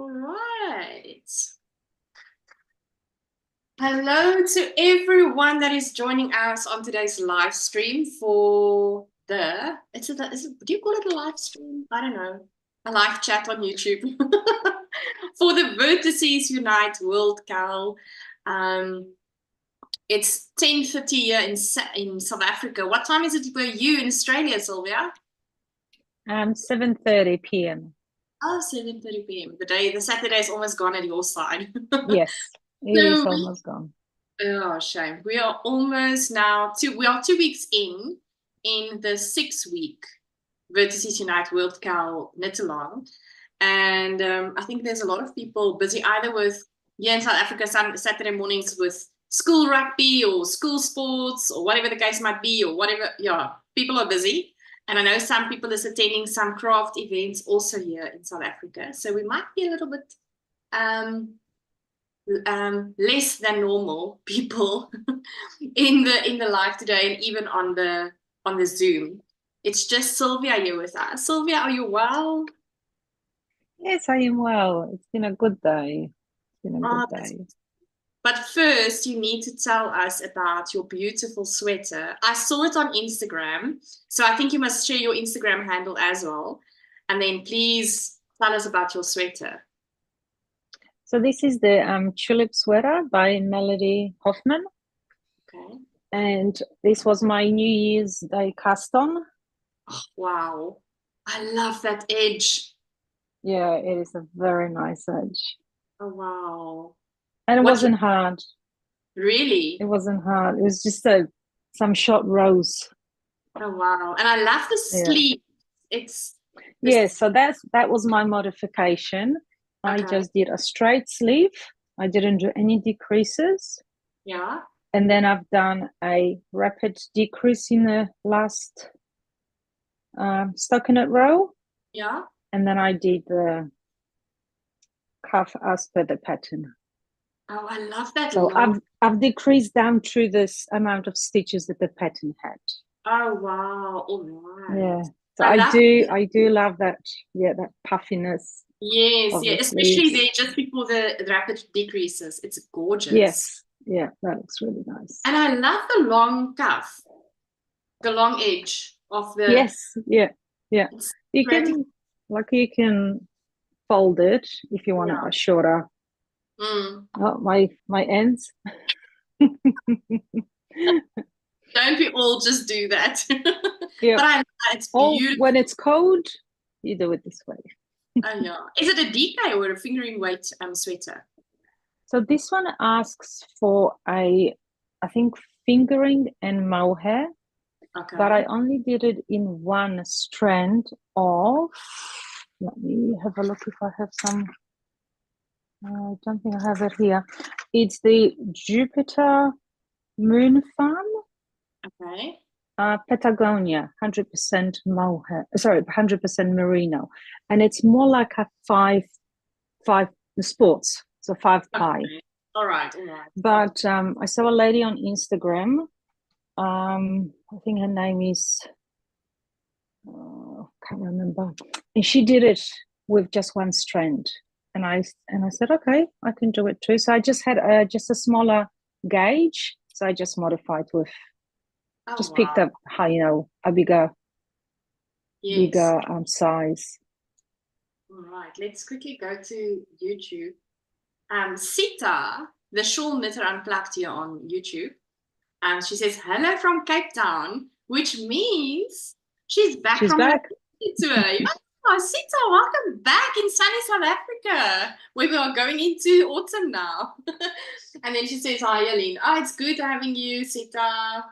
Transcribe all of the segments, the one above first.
All right. Hello to everyone that is joining us on today's live stream for do you call it a live stream? I don't know. A live chat on YouTube for the Vertices Unite World it's 10:30 here in South Africa. What time is it for you in Australia, Sylvia? 7:30 p.m. Oh, 7:30 p.m. The Saturday is almost gone at your side. Yes, it is almost gone. Oh, shame. We are almost now we are 2 weeks in the 6-week Vertices Unite WorldKAL Knit Along. And I think there's a lot of people busy either with, here in South Africa, some Saturday mornings with school rugby or school sports or whatever the case might be, or whatever. Yeah, people are busy. And I know some people is attending some craft events also here in South Africa. So we might be a little bit less than normal people in the live today, and even on the Zoom. It's just Sylvia here with us. Sylvia, are you well? Yes, I am well. It's been a good day. It's been a good day. But first, you need to tell us about your beautiful sweater. I saw it on Instagram, so I think you must share your Instagram handle as well. And then please tell us about your sweater. So this is the tulip sweater by Melody Hoffman. Okay. And this was my New Year's Day cast on. Oh, wow. I love that edge. Yeah, it is a very nice edge. Oh, wow. And it wasn't hard. Really? It wasn't hard. It was just some short rows. Oh, wow. And I love the sleeve. Yeah, so that was my modification. Okay. I just did a straight sleeve. I didn't do any decreases. Yeah. And then I've done a rapid decrease in the last stockinette row. Yeah. And then I did the cuff as per the pattern. Oh, I love that. So I've decreased down to this amount of stitches that the pattern had. Oh, wow. All right. Yeah. So I do love that. Yeah, that puffiness. Yes, yeah, especially there just before the rapid decreases. It's gorgeous. Yes, yeah, that looks really nice. And I love the long cuff, the long edge of the. Yes, yeah. You can fold it if you want a shorter. Mm. Oh, my ends. Don't we all just do that? Yeah. But it's beautiful. When it's cold, you do it this way. Oh, yeah. Is it a DK or a fingering weight sweater? So this one asks for I think fingering and mohair. Okay. But I only did it in one strand of, let me have a look if I have some, I don't think I have it here. It's the Jupiter Moon Farm. Okay. Patagonia, 100% mohair, sorry, 100% merino. And it's more like a five sports, so 5 ply. Okay. All right. But I saw a lady on Instagram. I think her name is, can't remember. And she did it with just one strand. And I said, okay, I can do it too. So I just had just a smaller gauge. So I just modified with, picked up, a bigger size. All right, let's quickly go to YouTube. Sita, the shawl knitter unplugged here on YouTube. She says, hello from Cape Town, which means she's back from back. The tour. Oh, Sita, welcome back in sunny South Africa, where we are going into autumn now. And then she says, hi, Eileen. Oh, it's good having you, Sita.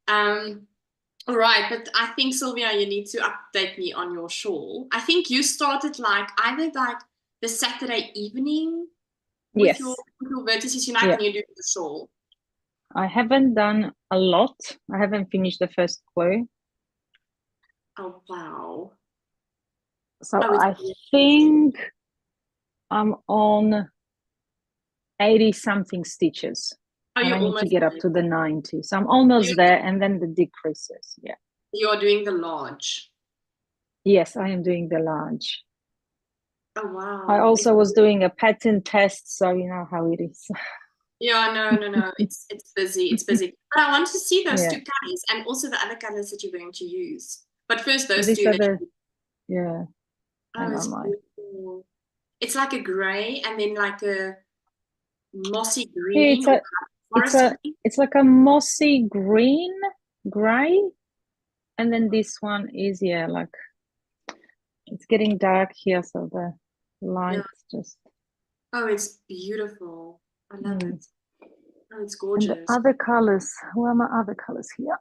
All right, but I think, Sylvia, you need to update me on your shawl. I think you started either the Saturday evening with your Vertices Unite and you do the shawl. I haven't done a lot. I haven't finished the first queue. Oh, wow. So I think I'm on 80-something stitches. And I need to get up to the 90. So I'm almost there, and then the decreases. Yeah. You're doing the large. Yes, I am doing the large. Oh, I wow. also was doing a pattern test, so you know how it is. Yeah, no. It's busy. It's busy. But I want to see those Yeah. two colors and also the other colors that you're going to use. But first, So those these two. are the, yeah, Oh, hang it's on, my. beautiful. It's like a gray and then like a mossy Yeah, green or it's forest a, green. it's like a mossy green, gray, and then this one is, yeah, like it's getting dark here, so the Yeah. light's just. Oh, it's beautiful. I love Mm. it. Oh, it's And the gorgeous. other colors, where are my other colors here?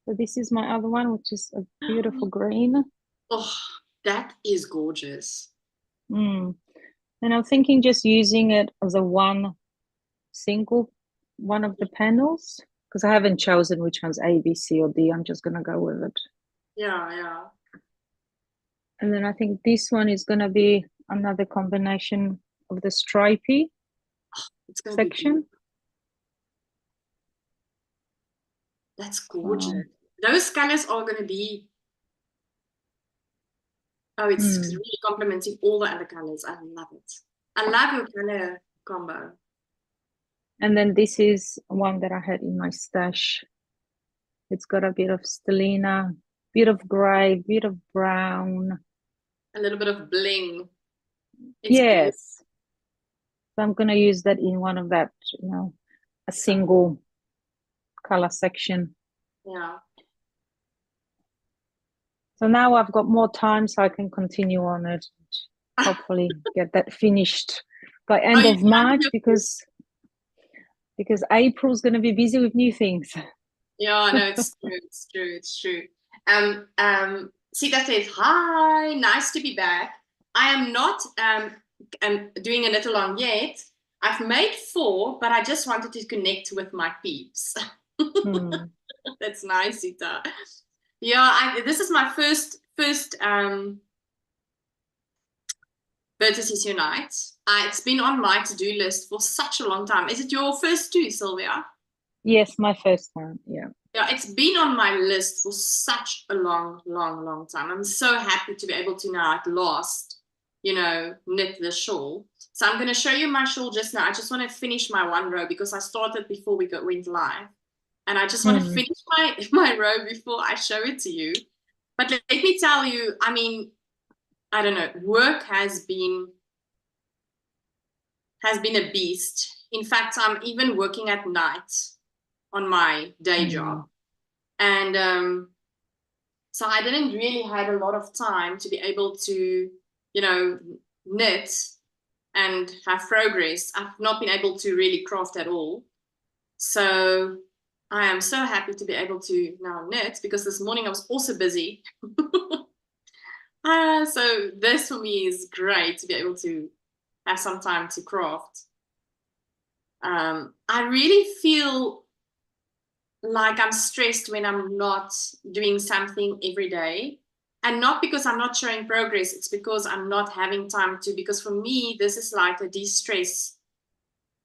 So this is my other one, which is a beautiful green. Oh, that is gorgeous. Mm. And I'm thinking just using it as a single one of the panels, because I haven't chosen which one's A, B, C, or D. I'm just going to go with it. Yeah. And then I think this one is going to be another combination of the stripy It's going to be section. beautiful. That's gorgeous. Those colors are going to be, oh, it's really complementing all the other colors. I love it. I love your color combo. And then this is one that I had in my stash. It's got a bit of stellina, bit of gray, bit of brown. A little bit of bling. It's beautiful. Yes. So I'm going to use that in one of that, a single color section. Yeah. So now I've got more time, so I can continue on it. Hopefully get that finished by end of March, because April's going to be busy with new things. Yeah, no, it's true. Sita says, hi, nice to be back. I am not doing a knit along yet. I've made 4, but I just wanted to connect with my peeps. That's nice, Sita. Yeah, this is my first Vertices Unite. It's been on my to-do list for such a long time. Is it your first too, Sylvia? Yes, my first one. Yeah. Yeah, it's been on my list for such a long time. I'm so happy to be able to now at last, knit the shawl. So I'm going to show you my shawl just now. I just want to finish my one row because I started before we went live. And I just want to finish my row before I show it to you. But let me tell you, I mean, I don't know, work has been a beast. In fact, I'm even working at night on my day job. And so I didn't really have a lot of time to be able to, knit and have progress. I've not been able to really craft at all. So I am so happy to be able to now knit, because this morning I was also busy. So this for me is great to be able to have some time to craft. I really feel like I'm stressed when I'm not doing something every day. And not because I'm not showing progress, it's because I'm not having time to, because for me, this is like a de-stress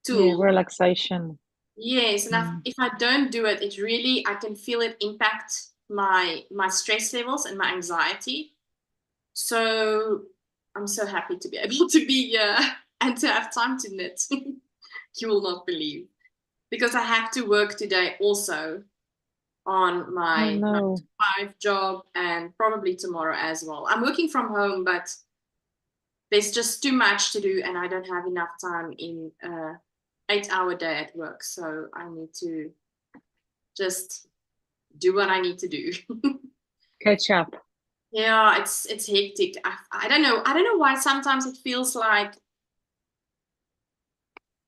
tool. Yeah, relaxation. Yes, and if I don't do it, it really, I can feel it impact my stress levels and my anxiety. So I'm so happy to be able to be here and to have time to knit. You will not believe. Because I have to work today also on my 9-to-5 job, and probably tomorrow as well. I'm working from home, but there's just too much to do and I don't have enough time in an 8-hour day at work. So I need to just do what I need to do. Catch up. Yeah, it's hectic. I don't know. I don't know why sometimes it feels like,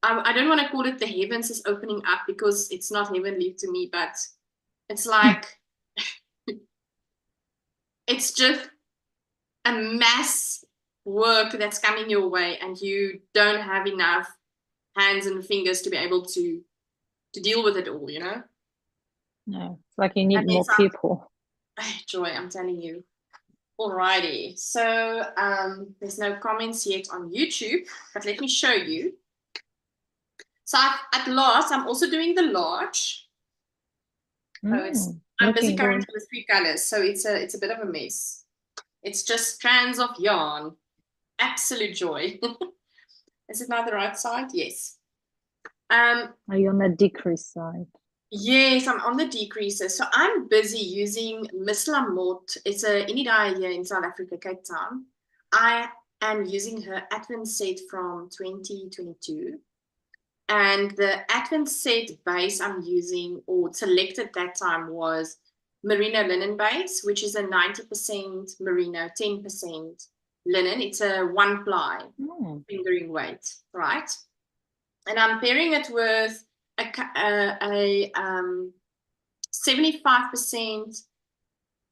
I don't want to call it the heavens is opening up, because it's not heavenly to me, but it's like it's just a mass work that's coming your way, and you don't have enough hands and fingers to be able to deal with it all, No, it's like you need more people. Joy, I'm telling you. Alrighty, so there's no comments yet on YouTube, but let me show you. So at last, I'm also doing the large. I'm busy looking currently good. with 3 colors, so it's a bit of a mess. It's just strands of yarn. Absolute joy. Is it now the right side? Yes. Are you on the decrease side? Yes, I'm on the decreases. So I'm busy using Miss Lamotte. It's a indie dye here in South Africa, Cape Town. I am using her Advent set from 2022. And the Advent set base I'm using or selected that time was merino linen base, which is a 90% merino, 10% linen. It's a 1-ply fingering weight, right? And I'm pairing it with a 75%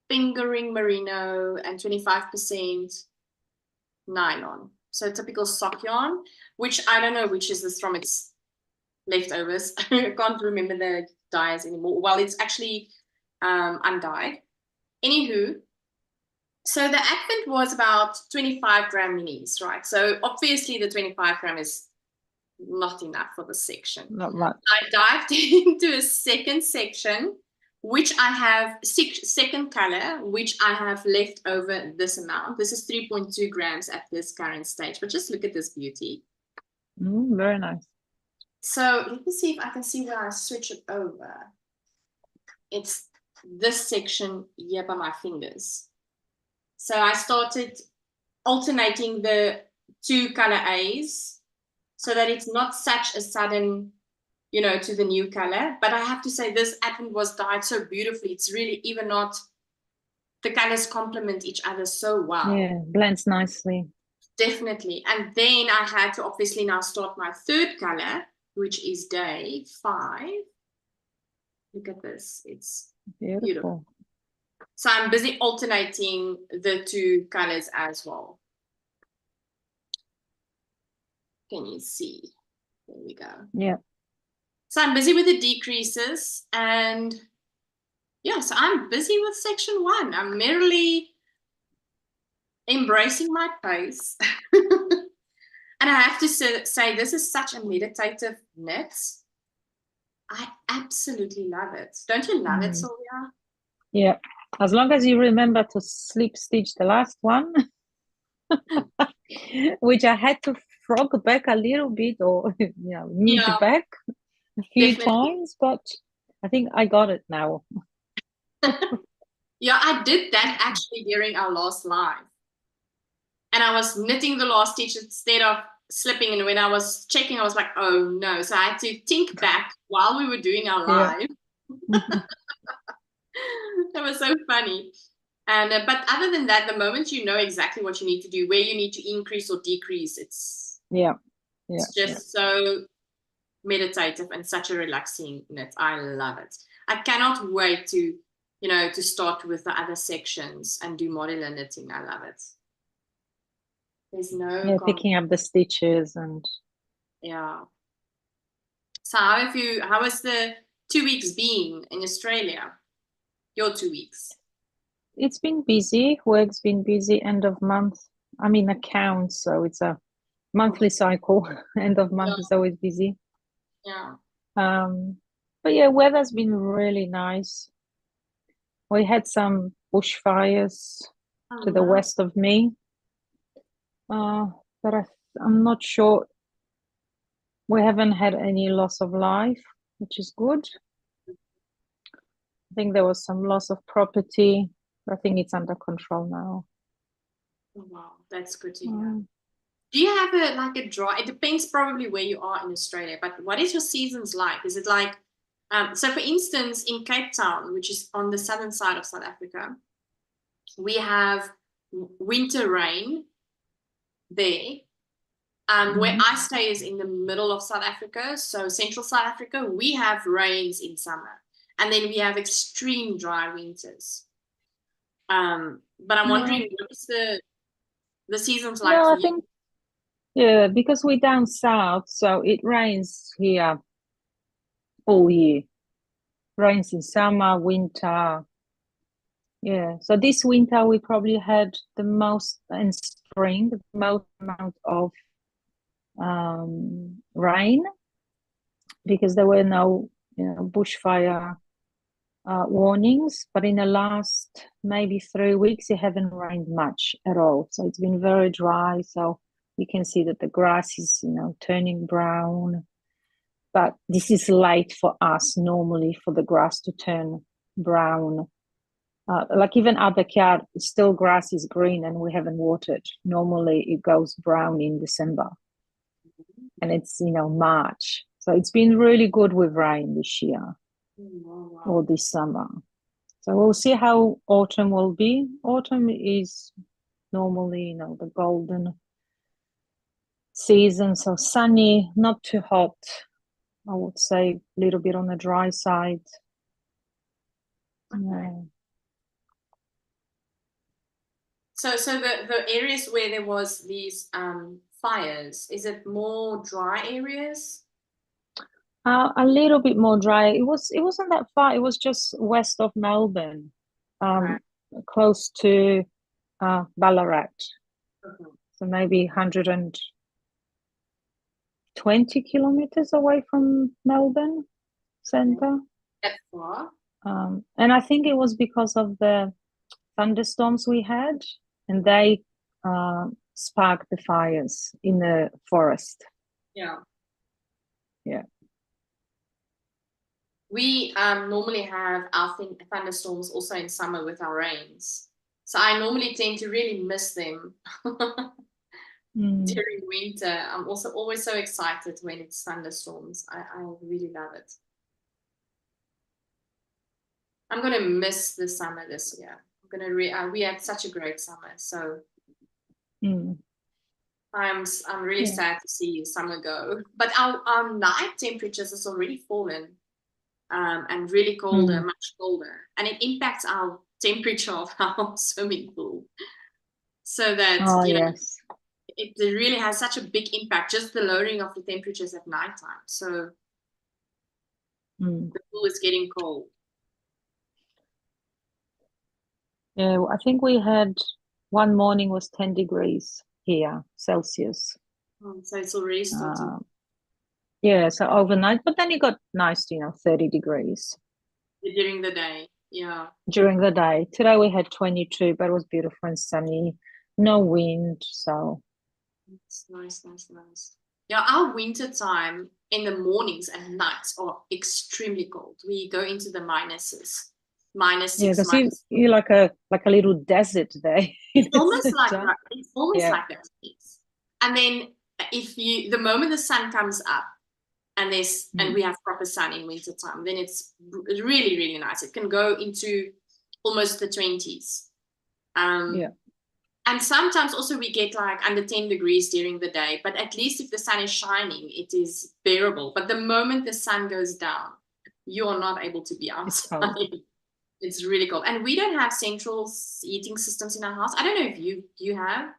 fingering merino and 25% nylon. So typical sock yarn, which I don't know which is this from. It's leftovers. I can't remember the dyes anymore. Well, it's actually undyed. Anywho, so the Advent was about 25 gram minis, right? So obviously the 25 gram is not enough for the section. Not much. I dived into a second section, which I have second color, which I have left over this amount. This is 3.2 grams at this current stage, but just look at this beauty. Very nice. So let me see if I can see where I switch it over. It's this section here by my fingers. So I started alternating the 2 color A's so that it's not such a sudden, to the new color. But I have to say this Advent was dyed so beautifully. It's really even not, the colors complement each other so well. Yeah, blends nicely. Definitely. And then I had to obviously now start my third color, which is day 5. Look at this. It's beautiful. So I'm busy alternating the 2 colors as well. Can you see? There we go. Yeah. So I'm busy with the decreases, and yeah, so I'm busy with section 1. I'm merely embracing my pace. And I have to say, this is such a meditative knit. I absolutely love it. Don't you love it, Sylvia? Yeah, as long as you remember to slip stitch the last one, which I had to frog back a little bit or knit back a few times, but I think I got it now. Yeah, I did that actually during our last live. And I was knitting the last stitch instead of slipping, and when I was checking, I was like, oh no. So I had to think back while we were doing our live. That was so funny. And but other than that, the moment you know exactly what you need to do, where you need to increase or decrease, it's just so meditative and such a relaxing knit. I love it. I cannot wait to to start with the other sections and do modular knitting. I love it. There's no picking up the stitches and So how has the 2 weeks been in Australia? Your 2 weeks? It's been busy. Work's been busy. End of month. I mean accounts, so it's a monthly cycle. End of month is always busy. Yeah. But yeah, weather's been really nice. We had some bushfires to the west of me. But I'm not sure. We haven't had any loss of life, which is good. I think there was some loss of property. I think it's under control now. Oh, wow, that's good to hear. Do you have a dry? It depends probably where you are in Australia, but what is your seasons like? Is it like so for instance, in Cape Town, which is on the southern side of South Africa, we have winter rain there. Where I stay is in the middle of South Africa, so central South Africa, we have rains in summer, and then we have extreme dry winters. But I'm wondering, what is the seasons like for you? I think, because we're down south, so it rains here all year. Rains in summer, winter. Yeah, so this winter we probably had the most, in spring, the most amount of rain, because there were no bushfire warnings, but in the last maybe 3 weeks, it haven't rained much at all. So it's been very dry. So you can see that the grass is, turning brown. But this is late for us normally for the grass to turn brown. Like even our backyard, still grass is green and we haven't watered. Normally it goes brown in December. And it's, March. So it's been really good with rain this year or this summer. So we'll see how autumn will be. Autumn is normally, the golden season. So sunny, not too hot. I would say a little bit on the dry side. Okay. Yeah. So the areas where there was these fires, is it more dry areas? A little bit more dry. It wasn't that far. It was just west of Melbourne, Right. close to Ballarat. Mm-hmm. So maybe 120 kilometers away from Melbourne Centre. That's far. And I think it was because of the thunderstorms we had, and they sparked the fires in the forest. Yeah. Yeah. We normally have our thunderstorms also in summer with our rains. So I normally tend to really miss them during winter. I'm also always so excited when it's thunderstorms. I really love it. I'm going to miss the summer this year. We had such a great summer. So I'm really sad to see summer go. But our night temperatures has already fallen. And really colder, much colder. And it impacts our temperature of our swimming pool. So that, yes. It really has such a big impact, just the lowering of the temperatures at nighttime. So the pool is getting cold. Yeah, I think we had one morning was 10 degrees here, Celsius. So it's already starting. Yeah, so overnight, but then it got nice, 30 degrees. During the day, yeah. During the day. Today we had 22, but it was beautiful and sunny, no wind, so. It's nice. Yeah, our winter time in the mornings and nights are extremely cold. We go into the minuses. -6. Yeah, because you're like a little desert there. It's almost like that. It's almost like that. And then the moment the sun comes up and we have proper sun in winter time, then it's really, really nice. It can go into almost the 20s. And sometimes also we get like under 10 degrees during the day, but at least if the sun is shining, it is bearable. But the moment the sun goes down, you are not able to be outside. It's really cold. And we don't have central heating systems in our house. I don't know if you have.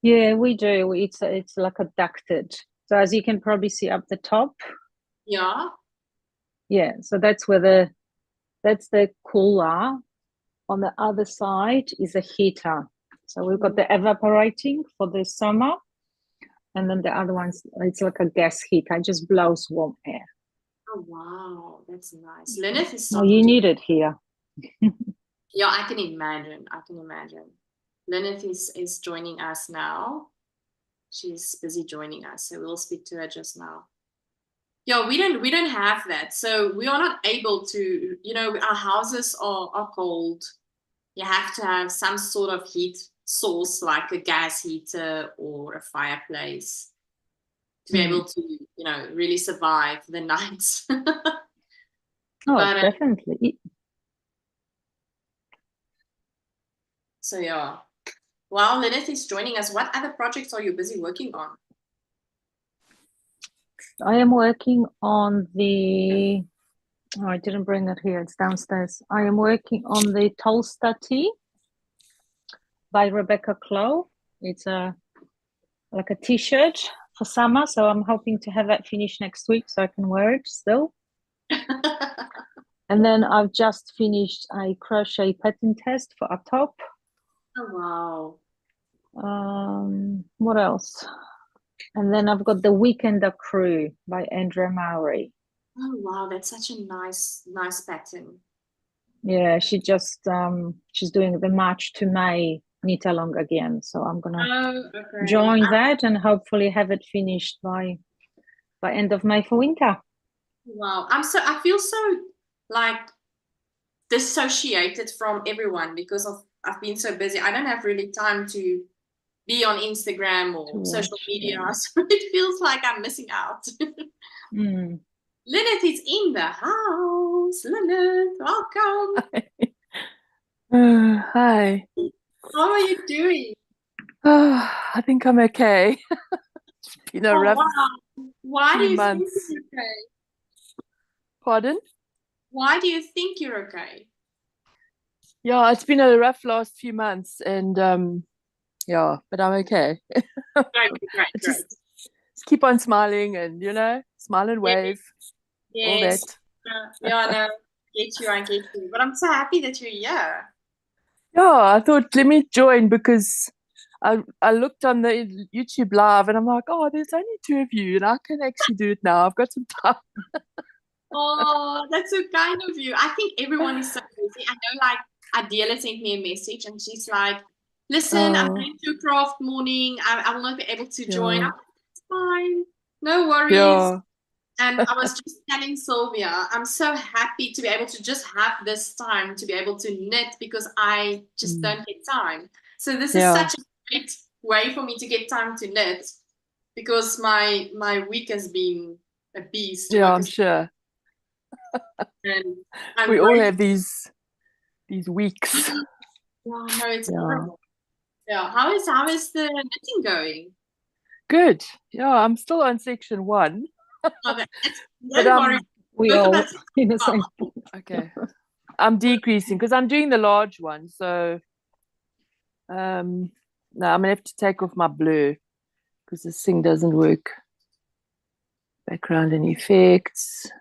Yeah, we do. It's like a ducted. So as you can probably see up the top. Yeah. Yeah, so that's where that's the cooler. On the other side is a heater. So we've got the evaporating for the summer. And then the other one's, it's like a gas heater. It just blows warm air. Oh, wow. That's nice. Lynette is so you need it here. Yeah, I can imagine. Lynette is joining us now. She's busy joining us, so we'll speak to her just now. Yeah, we don't have that. So we are not able to, our houses are cold. You have to have some sort of heat source like a gas heater or a fireplace to be able to, really survive the nights. Definitely. So yeah. While Lynette is joining us, what other projects are you busy working on? I am working on I didn't bring it here, it's downstairs. I am working on the Tolster tee by Rebecca Clow. It's like a t-shirt for summer, so I'm hoping to have that finished next week so I can wear it still. And then I've just finished a crochet pattern test for a top. Oh wow. What else? And then I've got the Weekender Crew by Andrea Mowry. Oh wow, that's such a nice pattern. Yeah, she's doing the March to May knit along again. So I'm gonna join that and hopefully have it finished by end of May for winter. Wow. I feel so like dissociated from everyone because I've been so busy. I don't have really time to be on Instagram or social media. Yeah. So it feels like I'm missing out. Lynette is in the house. Lynette, welcome. Hi. How are you doing? I think I'm okay. It's been a rough Why do you months. think you're okay? Pardon? Why do you think you're okay? Yeah, it's been a rough last few months, and yeah, but I'm okay. Great. Just keep on smiling and smile and wave. Yes. All that. Yeah, no, I get you. But I'm so happy that you're here. Yeah, I thought let me join because I looked on the YouTube live and I'm like, oh, there's only 2 of you and I can actually do it now. I've got some time. Oh, that's so kind of you. I think everyone is so busy. I know, like, Adela sent me a message and she's like, listen, I'm going to craft morning. I will not be able to join. I'm like, it's fine. No worries. Yeah. And I was just telling Sylvia, I'm so happy to be able to just have this time to be able to knit because I just don't get time. So this is such a great way for me to get time to knit because my week has been a beast. Yeah, I'm sure. And we all have these weeks. Yeah, no, it's horrible. Yeah, how is the knitting going? Good. Yeah, I'm still on section 1. But we all in the same. Okay. I'm decreasing because I'm doing the large one. So now I'm gonna have to take off my blur because this thing doesn't work. Background and effects,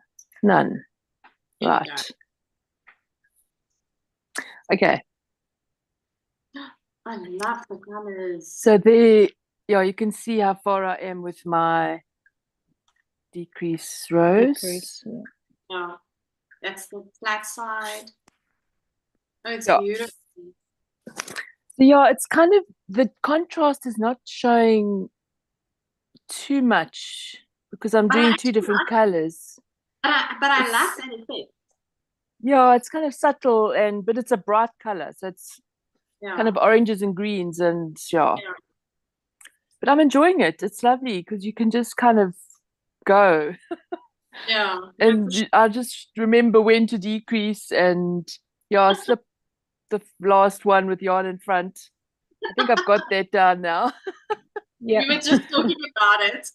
none. Right. Okay. I love the colors. So there, you can see how far I am with my decrease rows. Yeah, that's the flat side. Oh, it's beautiful. So yeah, it's kind of, the contrast is not showing too much because I'm doing 2 different colors. But I like that effect. Yeah, it's kind of subtle but it's a bright color, so it's kind of oranges and greens and But I'm enjoying it. It's lovely because you can just kind of go. Yeah. And I just remember when to decrease and slip the last one with yarn in front. I think I've got that down now. Yeah. We were just talking about it.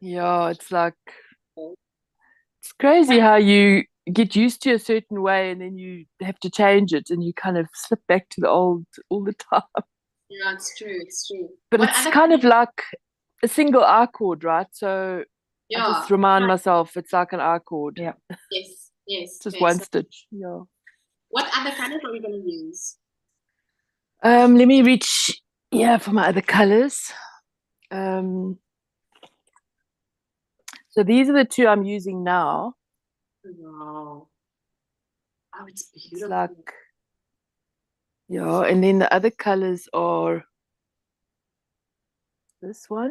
Yeah, it's like, it's crazy how you get used to a certain way and then you have to change it and you kind of slip back to the old all the time. Yeah, it's true. But it's kind of like a single I chord, right? So I just remind myself it's like an I chord. Yeah. Yes. Just one stitch. Yeah. What other colors are we going to use? Let me reach for my other colors. So these are the 2 I'm using now. Wow. Oh, it's beautiful. It's like, and then the other colors are this one.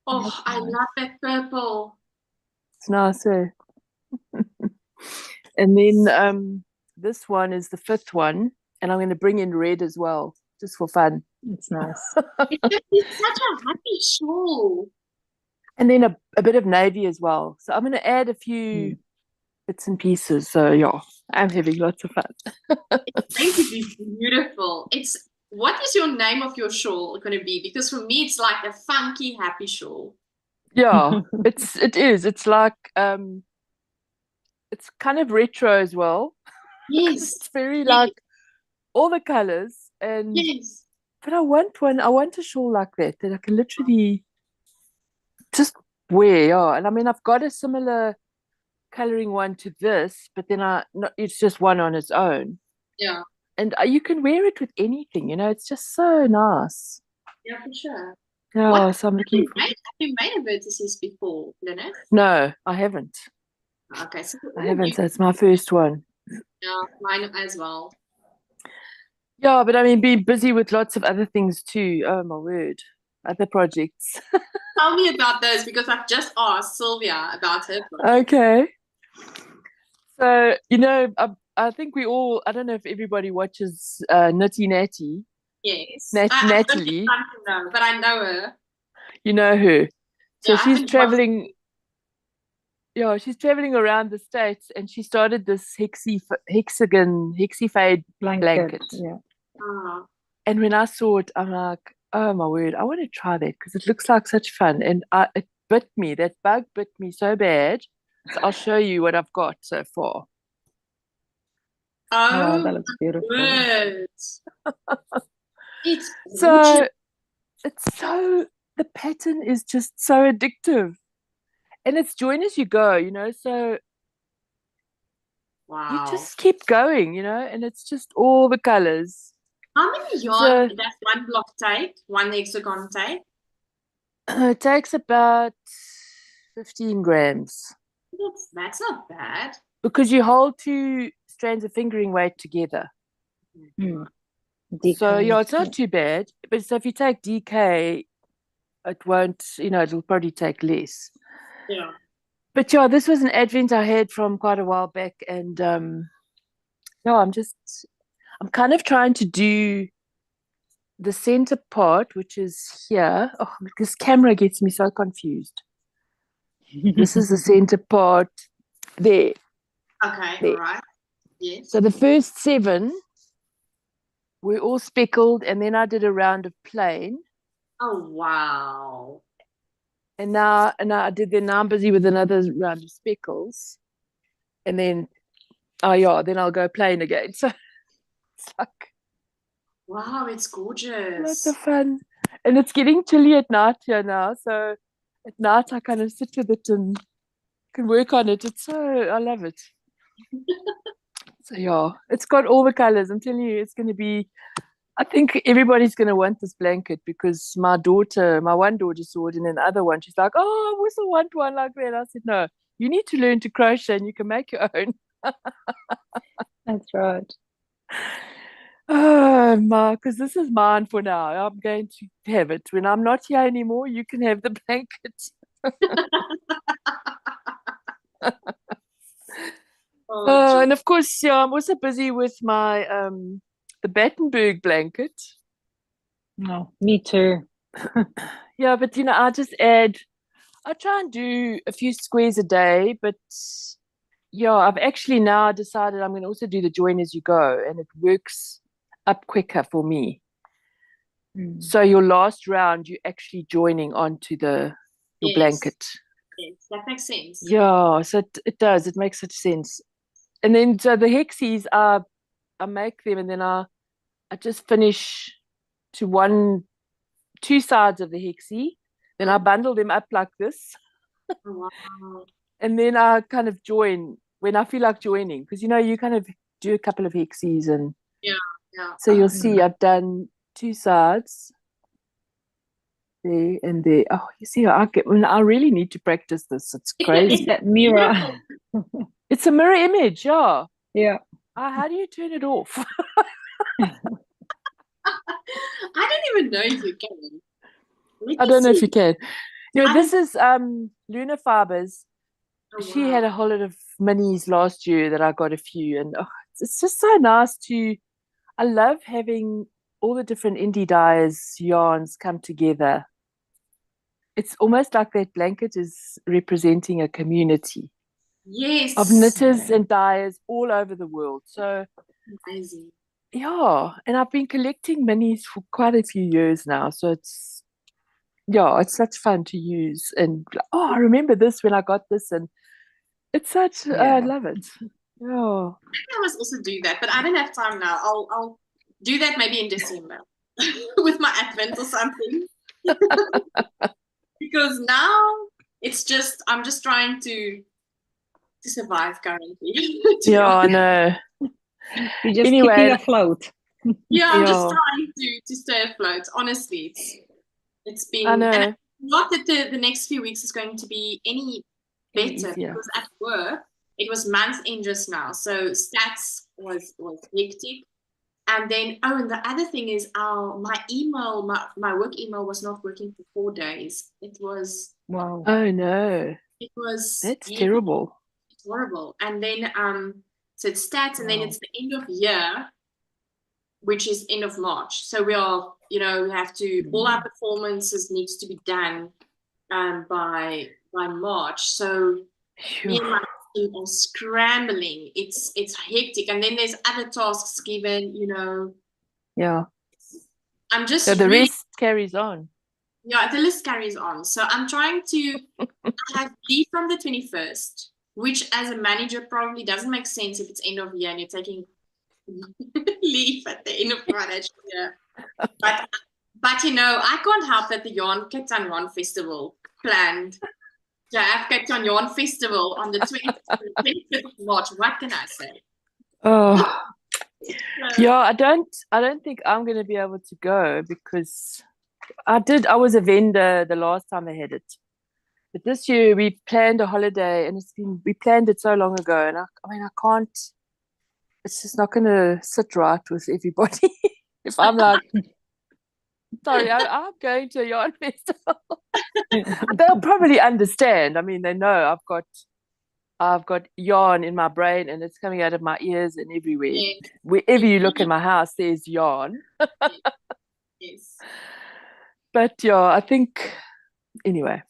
Oh, I love that purple. It's nice, eh? And then this one is the 5th one, and I'm going to bring in red as well, just for fun. It's nice. It's such a happy shawl. And then a bit of navy as well. So I'm going to add a few bits and pieces. So I'm having lots of fun. It's going to be beautiful. What is your name of your shawl going to be? Because for me, it's like a funky, happy shawl. Yeah, it is. It's like it's kind of retro as well. Yes. It's very like all the colors and but I want a shawl like that I can literally just wear. And I mean I've got a similar coloring one to this, but then it's just one on its own. Yeah. And you can wear it with anything, it's just so nice. Yeah, for sure. Yeah, so I'm looking have you made a vertices before, Lynette? No, I haven't. Okay, so I haven't, so it's my first one. yeah, mine as well. Yeah, but I mean, being busy with lots of other things too. Oh my word, other projects. Tell me about those because I've just asked Sylvia about her project. Okay. So, you know, I think we all, I don't know if everybody watches Nitty Natty. Yes. I don't Natalie, know, but I know her. you know her. So Yeah, I she's haven't watched. traveling, yeah, she's traveling around the States and she started this hexifade blanket. Yeah. Oh, And when I saw it, I'm like, oh my word, I want to try that because it looks like such fun. And it bit me, that bug bit me so bad. So I'll show you what I've got so far. Oh, oh that looks beautiful. good. It's So it's so, the pattern is just so addictive. And it's join as you go, you know, so you wow. just keep going, you know, and it's just all the colors. How many yarn So does one block take? One hexagon take? it takes about 15 grams That's not bad. because you hold two strands of fingering weight together. Mm. So DK, yeah, it's not too bad. But so if you take DK, it won't, you know, it'll probably take less. Yeah. But yeah, this was an advent I had from quite a while back, and no, I'm kind of trying to do the center part, which is here. Oh, this camera gets me so confused. This is the center part there. Okay, There. all right. Yes. So the first 7 were all speckled, and then I did a round of plain. Oh wow. And now I'm busy with another round of speckles. And then then I'll go plain again. So it's like Wow, it's gorgeous. lots of fun. And it's getting chilly at night here now. So at night I kind of sit with it and can work on it. I love it. So yeah, it's got all the colors. I'm telling you, it's gonna be, I think everybody's gonna want this blanket because my one daughter saw it, and then the other one, she's like, oh, I also want one like that. I said, no, you need to learn to crochet and you can make your own. That's right. Oh, Ma, because this is mine for now. I'm going to have it. When I'm not here anymore, you can have the blanket. And of course, yeah, I'm also busy with my the Battenberg blanket. No, me too. Yeah, but you know, I try and do a few squares a day, but yeah, I've actually now decided I'm going to also do the join as you go, and it works up quicker for me. So your last round, you're actually joining onto your blanket. Yes, that makes sense. Yeah, so it does. It makes such sense. And then so the hexies I make them, and then I just finish to 2 sides of the hexie. Then I bundle them up like this. Wow. And then I kind of join when I feel like joining, because you know you kind of do a couple of hexies, and yeah. So you'll see I've done 2 sides there and there. Oh, you see, I really need to practice this. It's crazy. It's that mirror. It's a mirror image, yeah. Yeah. How do you turn it off? I don't even know if you can. I don't know if you can. You know, this is Luna Fibers. Oh, she wow. had a whole lot of minis last year that I got a few, and it's just so nice I love having all the different indie dyers yarns come together. It's almost like that blanket is representing a community. Yes. Of knitters and dyers all over the world. So amazing. Yeah, and I've been collecting minis for quite a few years now. So it's such fun to use. And I remember this when I got this, and it's such I love it. Yeah. I must also do that, but I don't have time now. I'll do that maybe in December with my Advent or something. Because now I'm just trying to survive currently. Yeah, I know. You're just keeping afloat. Yeah, I'm just trying to stay afloat. Honestly, it's been. I know. And not that the next few weeks is going to be any better because at work it was month end just now, so stats was hectic. And then, and the other thing is my work email was not working for 4 days. It was, Wow. Oh no, it was, that's terrible. It's horrible. And then, so it's stats, and then Wow. it's the end of year, which is end of March. So we are, we have to, all our performances needs to be done by March. So me and my team are scrambling. It's hectic. And then there's other tasks given, Yeah. I'm just So the rest carries on. Yeah, the list carries on. So I'm trying to have leave from the 21st, which as a manager probably doesn't make sense if it's end of year and you're taking leave at the end of financial year. But I can't help that the Cape Town Yarn Festival planned to have Cape Town Yarn Festival on the 25th of March. What can I say? Oh, yeah, I don't think I'm going to be able to go because I was a vendor the last time they had it. But this year we planned a holiday and we planned it so long ago, and I can't, it's just not going to sit right with everybody. If I'm like, sorry, I'm going to a yarn festival. They'll probably understand. I mean, they know I've got yarn in my brain and it's coming out of my ears and everywhere. Yes. Wherever you look in my house, there's yarn. Yes. But yeah, I think, anyway,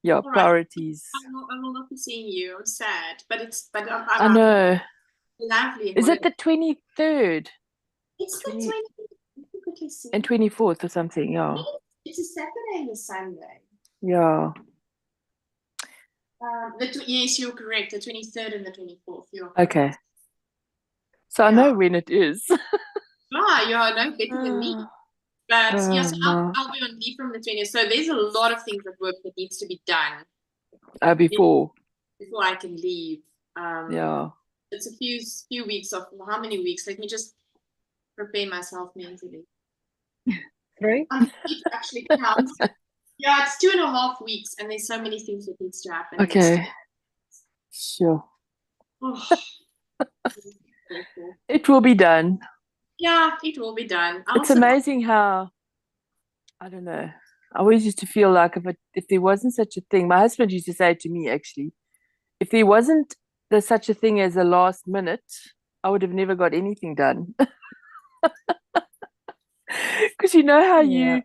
yeah, All right. Priorities. I will not be seeing you. I'm sad, but I know. Lovely. Is it the 23rd? It's the 20th and 24th or something? Yeah. It's a Saturday and a Sunday. Yeah. Yes, you're correct. The 23rd and the 24th. Okay. So I know when it is. You know better than me. But yes, I'll be on leave from the 20th. So there's a lot of things at work that needs to be done before I can leave. Yeah. It's a few weeks of how many weeks? Let me just prepare myself mentally. 3? It actually counts. Yeah, it's 2.5 weeks, and there's so many things that needs to happen. Okay. Sure. Oh. It will be done. Yeah, it will be done. It's amazing how, I don't know, I always used to feel like if there wasn't such a thing, my husband used to say to me actually, if there wasn't such a thing as a last minute, I would have never got anything done. Because you know how you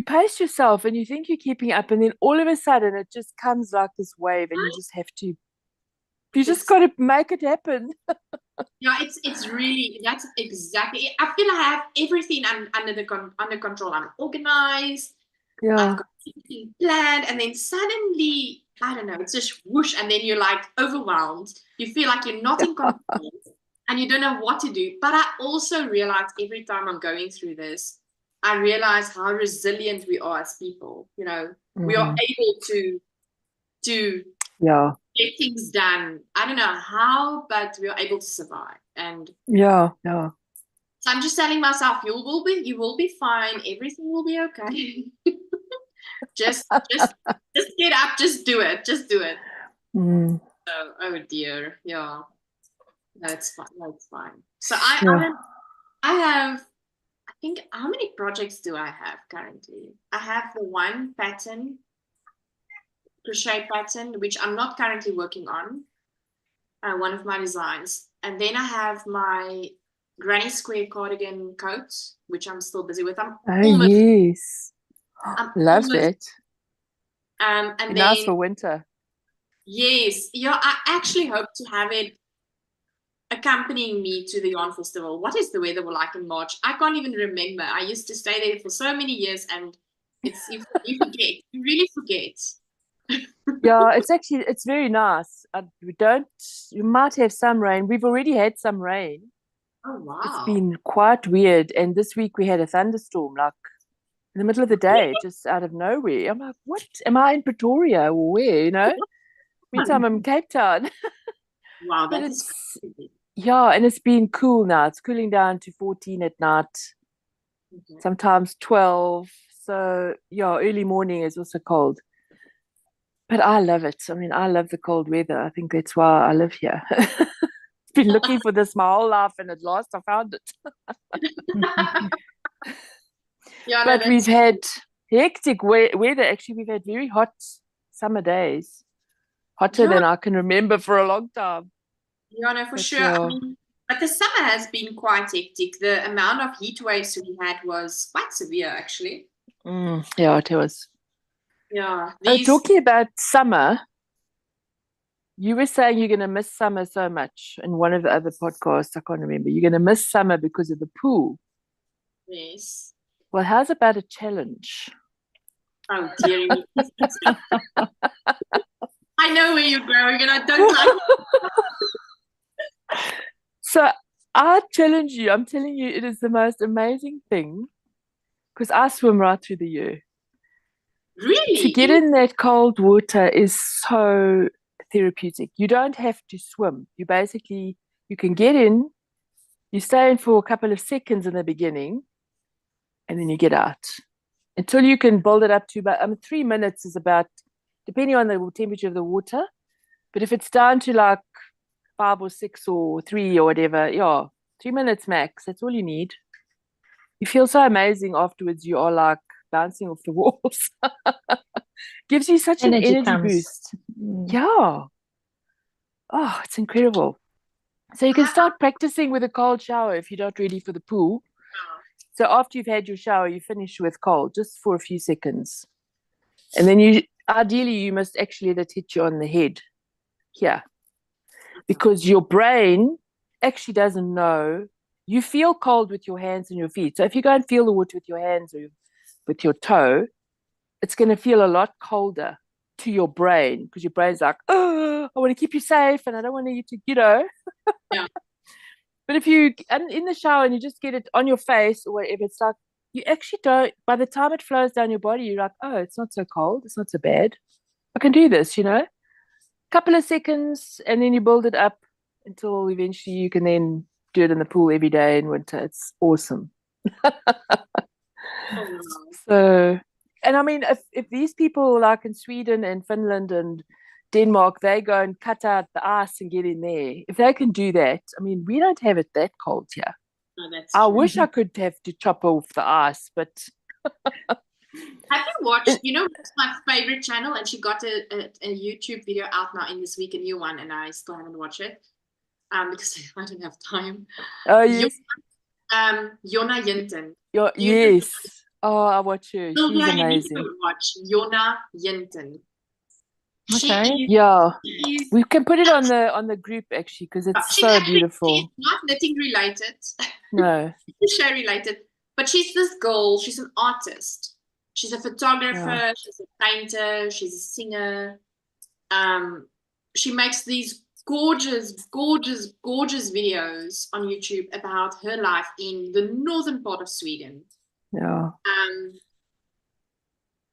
pace yourself and you think you're keeping up, and then all of a sudden it just comes like this wave and you just have to, you just got to make it happen. Yeah, it's really, that's exactly, I feel I have everything under control. I'm organized. Yeah. I've got everything planned, and then suddenly, I don't know, it's just whoosh, and then you're like overwhelmed. You feel like you're not in control and you don't know what to do. But I also realize every time I'm going through this, I realize how resilient we are as people. We are able to get things done. I don't know how, but we are able to survive. And yeah. So I'm just telling myself, you will be fine. Everything will be okay. just get up. Just do it. So, oh dear, yeah, that's fine. So I have. I think, how many projects do I have currently? I have the one pattern, crochet pattern, which I'm not currently working on, one of my designs. And then I have my granny square cardigan coat, which I'm still busy with. Yes. Love it. And nice for winter. Yes. Yeah, I actually hope to have it accompanying me to the yarn festival. What is the weather like in March? I can't even remember. I used to stay there for so many years, and you forget. You really forget. Yeah, it's very nice. You might have some rain. We've already had some rain. Oh wow. It's been quite weird, and this week we had a thunderstorm like in the middle of the day, just out of nowhere. I'm like, what? Am I in Pretoria or where, Meantime I'm in Cape Town. Wow, that is crazy. Yeah, and it's been cool now. It's cooling down to 14 at night, sometimes 12. So, yeah, early morning is also cold. But I love it. I mean, I love the cold weather. I think that's why I live here. Been looking for this my whole life, and at last I found it. Yeah, but we've had hectic weather. Actually, we've had very hot summer days, hotter than I can remember for a long time. Yeah, no, for sure. I mean, but the summer has been quite hectic. The amount of heat waves we had was quite severe, actually. Yeah, it was. Yeah. Talking about summer, you were saying you're going to miss summer so much in one of the other podcasts. I can't remember. You're going to miss summer because of the pool. Yes. Well, how's about a challenge? Oh, dear me. I know where you're going, and I don't like it. So I challenge you. I'm telling you, it is the most amazing thing, because I swim right through the year. Really? To get in that cold water is so therapeutic. You don't have to swim. You can get in, you stay in for a couple of seconds in the beginning, and then you get out. Until you can build it up to about 3 minutes is about, depending on the temperature of the water. But if it's down to like 5 or 6 or 3 or whatever, 3 minutes max, that's all you need. You feel so amazing afterwards. You are like bouncing off the walls. Gives you such an energy boost. Yeah. Oh, it's incredible. So you can start practicing with a cold shower if you're not ready for the pool. So after you've had your shower, you finish with cold just for a few seconds. And then ideally you must actually let it hit you on the head here. Because your brain actually doesn't know. You feel cold with your hands and your feet. So if you go and feel the water with your hands or with your toe, it's going to feel a lot colder to your brain, because your brain's like, oh, I want to keep you safe and I don't want you to, Yeah. But if you in the shower and you just get it on your face or whatever, it's like you actually don't, by the time it flows down your body, you're like, oh, it's not so cold, it's not so bad, I can do this, couple of seconds, and then you build it up until eventually you can then do it in the pool every day in winter. It's awesome. So, and I mean, if these people like in Sweden and Finland and Denmark, they go and cut out the ice and get in there. If they can do that, I mean, we don't have it that cold here. No, I wish I could have to chop off the ice, but have you watched, what's my favorite channel, and she got a YouTube video out now in this week, a new one, and I still haven't watched it because I don't have time. Oh, yes. Jonna Jinten. Yes. Oh, I watch her. She's amazing. Watch Jonna Jinten. Okay. We can put it on the group actually, because it's so beautiful. She's not knitting related. No. She's show related, but she's this girl. She's an artist. She's a photographer. She's a painter. She's a singer. She makes these gorgeous, gorgeous, gorgeous videos on YouTube about her life in the northern part of Sweden. Yeah.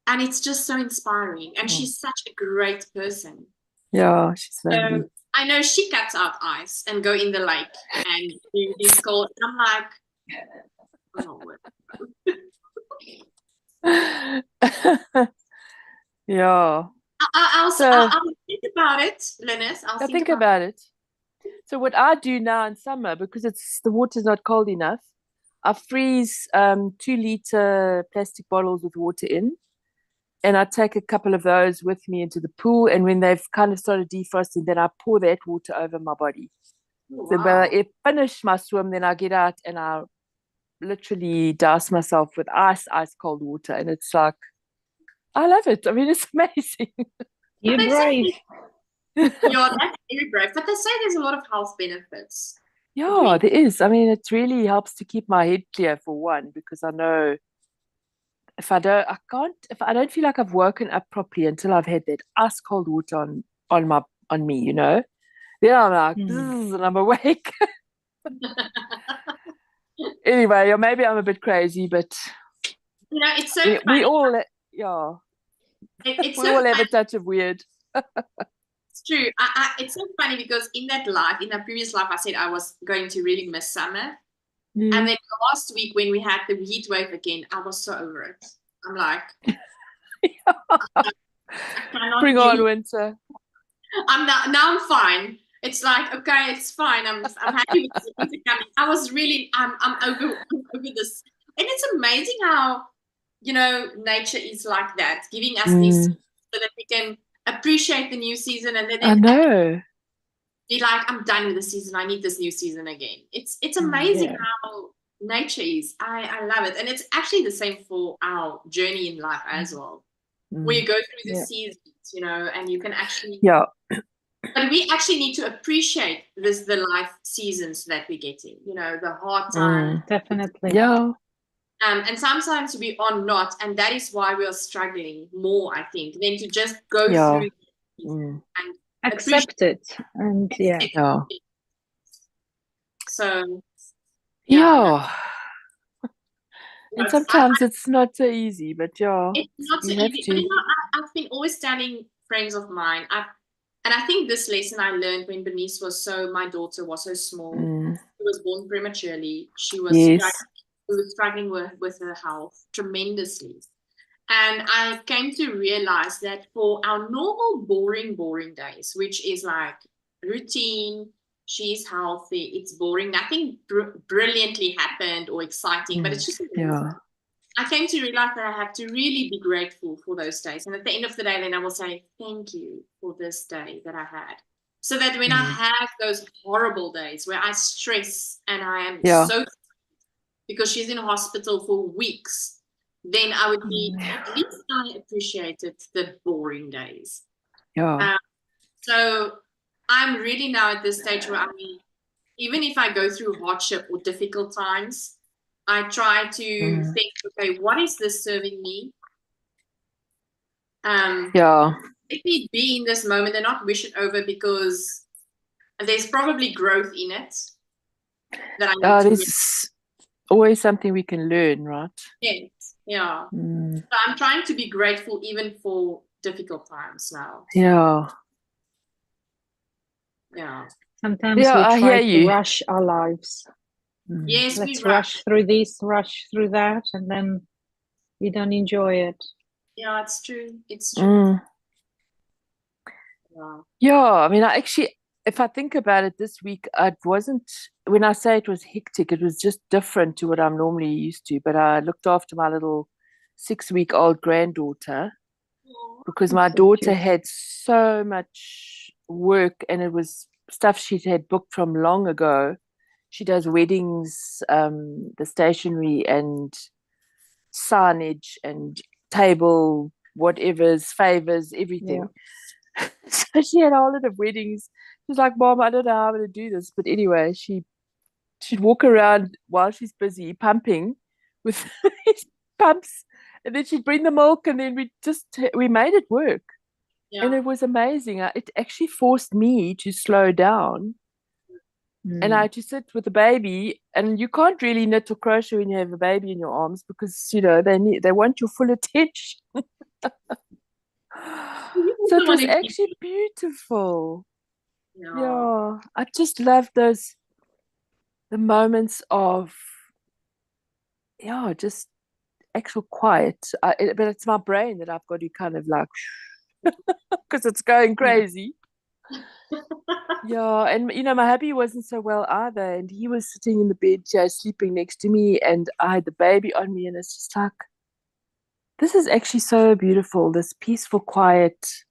And it's just so inspiring. And she's such a great person. Yeah, she's lovely. I know she cuts out ice and go in the lake and do this cold. I'm like, yeah. I'll think about it, Linus. I'll think about it. So what I do now in summer, because the water's not cold enough, I freeze 2-liter plastic bottles with water in, and I take a couple of those with me into the pool. And when they've kind of started defrosting, then I pour that water over my body. Wow. So when I finish my swim, then I get out and I literally douse myself with ice cold water, and it's like, I love it. I mean, it's amazing. You're brave. Yeah, that's very brave. But they say there's a lot of health benefits. Yeah, there is. I mean, it really helps to keep my head clear, for one, because I know if I don't feel like I've woken up properly until I've had that ice cold water on me, then I'm like, and I'm awake. Anyway, or maybe I'm a bit crazy, but it's so funny. We all, we all have a touch of weird. It's true. It's so funny because in that previous life, I said I was going to really miss summer. And then last week when we had the heat wave again, I was so over it. I'm like, I cannot Bring on winter. I'm fine. It's like, okay, it's fine. I'm happy with winter coming. I was really I'm over this. And it's amazing how, you know, nature is like that, giving us this so that we can appreciate the new season and then I know. Be like, I'm done with the season. I need this new season again. It's amazing how nature is. I love it. And it's actually the same for our journey in life as well. Where you go through the seasons, you know, and you can actually but we actually need to appreciate the life seasons that we get in, you know, the hard time. Definitely. Yeah. And sometimes we are not, and that is why we are struggling more, I think, than to just go through and accept it. And So and sometimes it's not so easy, but it's not so easy. But, you know, I've been always telling friends of mine, and I think this lesson I learned when Bernice my daughter was so small. She was born prematurely. She was struggling with her health tremendously. And I came to realize that for our normal, boring days, which is like routine, she's healthy, it's boring, nothing brilliantly happened or exciting, but it's just I came to realize that I have to really be grateful for those days. And at the end of the day, then I will say, thank you for this day that I had. So that when I have those horrible days where I stress and I am so because she's in hospital for weeks, then I would be, at least I appreciated the boring days. So I'm really now at this stage where even if I go through hardship or difficult times, I try to think, okay, what is this serving me? Let me be in this moment and not wish it over, because there's probably growth in it that I need there's always something we can learn, right? Yes, So I'm trying to be grateful even for difficult times now. Sometimes we try to rush our lives. Yes, let's rush through this, rush through that, and then we don't enjoy it. Yeah, it's true. It's true. I mean, if I think about it this week, it wasn't, when I say it was hectic, it was just different to what I'm normally used to. But I looked after my little 6-week-old granddaughter because my daughter had so much work, and it was stuff she had booked from long ago. She does weddings, the stationery and signage and table, whatever's, favors, everything. So she had a whole lot of weddings. She's like, Mom, I don't know how I'm going to do this. But anyway, she'd walk around while she's busy pumping with these pumps. And then she'd bring the milk, and then we made it work. And it was amazing. It actually forced me to slow down. And I had to sit with the baby, and you can't really knit or crochet when you have a baby in your arms, because, you know, they want your full attention. So it was actually beautiful. I just love the moments of just actual quiet. But it's my brain that I've got to kind of like because it's going crazy. And you know, my hubby wasn't so well either, and he was sitting in the bed chair sleeping next to me, and I had the baby on me, and it's just like, this is actually so beautiful, this peaceful quiet.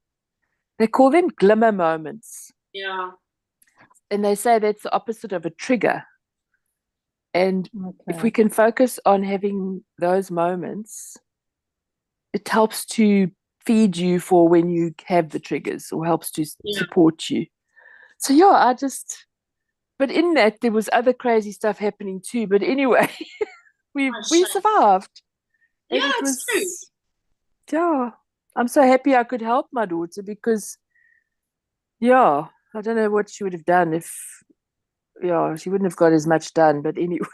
They call them glimmer moments. And they say that's the opposite of a trigger. And if we can focus on having those moments, it helps to feed you for when you have the triggers, or helps to support you. So but in that there was other crazy stuff happening too. But anyway, we survived. It's true. I'm so happy I could help my daughter, because I don't know what she would have done if she wouldn't have got as much done. But anyway,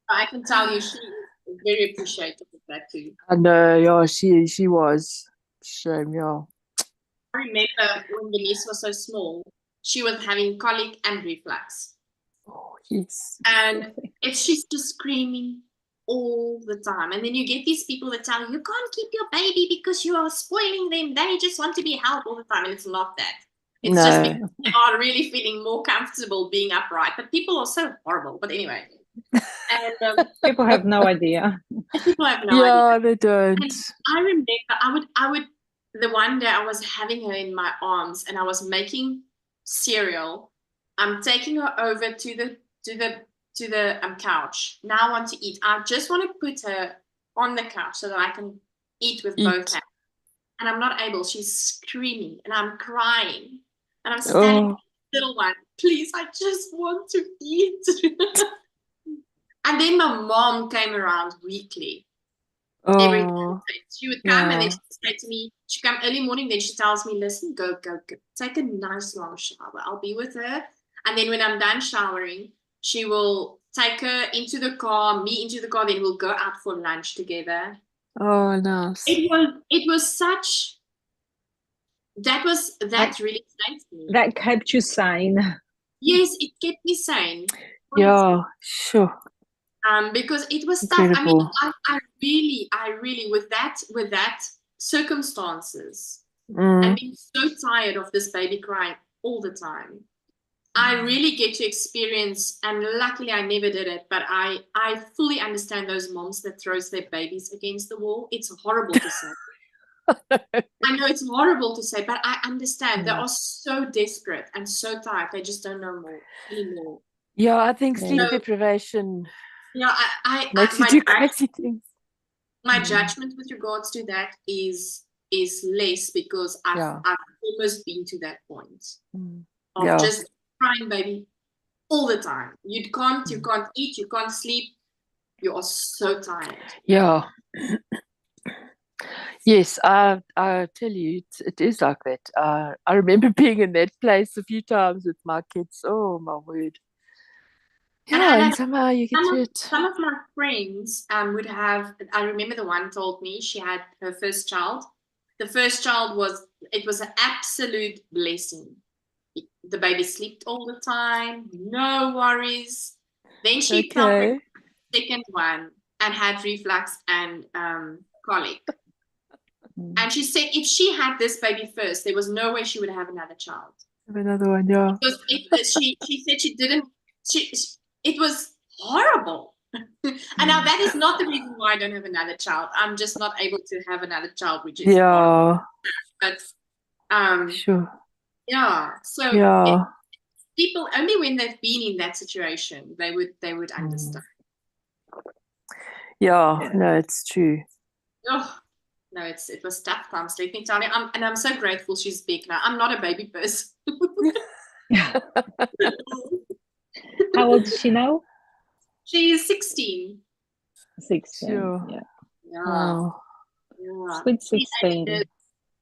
I can tell you she is very appreciative of that too. I know, she was. Shame, I remember when Denise was so small, she was having colic and reflux. Oh, yes. And she's just screaming, all the time. And then you get these people that tell you can't keep your baby because you are spoiling them. They just want to be held all the time. And it's not that. It's just because they are really feeling more comfortable being upright. But people are so horrible. But anyway. And people have no idea. People have no idea. Yeah, they don't. And I remember I would the one day I was having her in my arms and I was making cereal. I'm taking her over to the couch. Now I want to eat. I just want to put her on the couch so that I can eat with both hands. And I'm not able. She's screaming and I'm crying. And I'm standing with the little one. Please, I just want to eat. And then my mom came around weekly. Every Thursday. She would come and then she'd say to me, she'd come early morning, then she tells me, listen, go. Take a nice long shower. I'll be with her. And then when I'm done showering, she will take her into the car, me into the car, then we'll go out for lunch together. Oh, nice. It was such, that really saved me. That kept you sane. Yes, it kept me sane. Yeah, sure. Because it was Incredible. tough. I mean, I really, with that circumstances, and being so tired of this baby crying all the time, I really get to experience, and luckily I never did it, but I fully understand those moms that throws their babies against the wall. It's horrible to say. I know it's horrible to say, but I understand. They are so desperate and so tired. They just don't know anymore. Yeah, I think sleep deprivation makes you do crazy things. My judgment with regards to that is less because I've almost been to that point of just crying baby all the time. You can't eat, you can't sleep. You are so tired. Yeah. Yes, I tell you, it is like that. I remember being in that place a few times with my kids. Oh my word. Yeah, and somehow you get to it. Some of my friends would have, I remember the one told me she had her first child. The first child was an absolute blessing. The baby slept all the time, no worries. Then she felt the second one and had reflux and colic. And she said if she had this baby first, there was no way she would have another child. Another one, yeah. Because she said she didn't. It was horrible. And now that is not the reason why I don't have another child. I'm just not able to have another child, which is horrible. But sure. Yeah. So people only when they've been in that situation they would understand. Yeah, no, it's true. Oh no, it was tough times. Let me tell you, I'm so grateful she's big now. I'm not a baby person. How old is she now? She is 16. 16. Sure. Yeah. Wow. Sweet 16.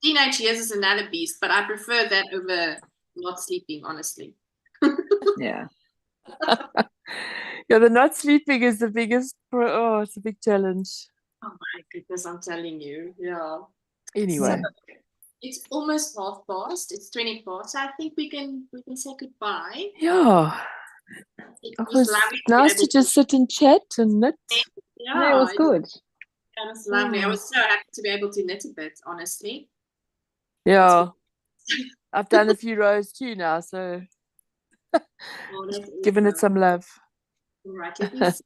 Teenage years is another beast, but I prefer that over not sleeping, honestly. Yeah. Yeah, the not sleeping is the biggest. It's a big challenge. Oh my goodness, I'm telling you. Yeah. Anyway. So, it's almost 1:30. It's 20 past. I think we can say goodbye. Yeah. It was nice to just sit and chat and knit. Yeah, it was good. That was lovely. I was so happy to be able to knit a bit, honestly. Yeah. I've done a few rows too now, so giving it some love. All right, let me see.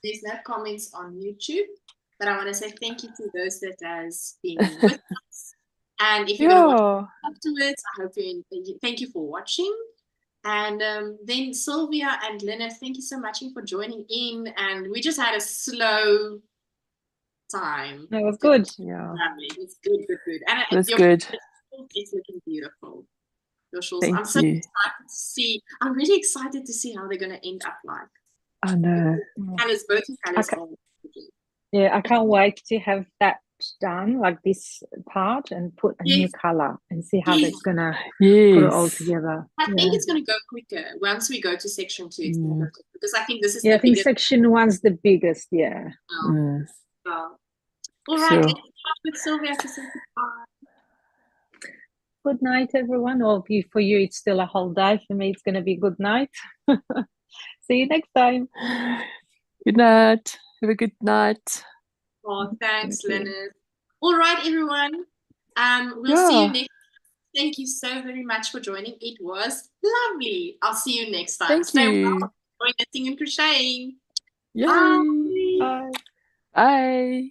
There's no comments on YouTube, but I want to say thank you to those that has been with us. And if you're going to watch afterwards, I hope thank you for watching. And then Sylvia and Lynette, thank you so much for joining in. And we just had a slow time. It was good. Yeah. Lovely. It's good. And it was good. It's looking beautiful. Thank I'm so you. excited to see. I'm really excited to see how they're going to end up like. I know. Colors, both colors. Yeah, I can't wait to have that done, like this part, and put a new color and see how it's gonna put it all together. I think it's gonna go quicker once we go to section 2. It's gonna go quicker, because I think this is I think section 1's the biggest. Yeah. All right. Let's start with Sylvia to say goodbye. Good night, everyone. Or for you, it's still a whole day. For me, it's gonna be good night. See you next time. Good night. Have a good night. Oh, thanks, Thank you. Linus. All right, everyone. We'll see you next. Thank you so very much for joining. It was lovely. I'll see you next time. Thank Stay you. well. Enjoy knitting and crocheting. Yay. Bye. Bye. Bye.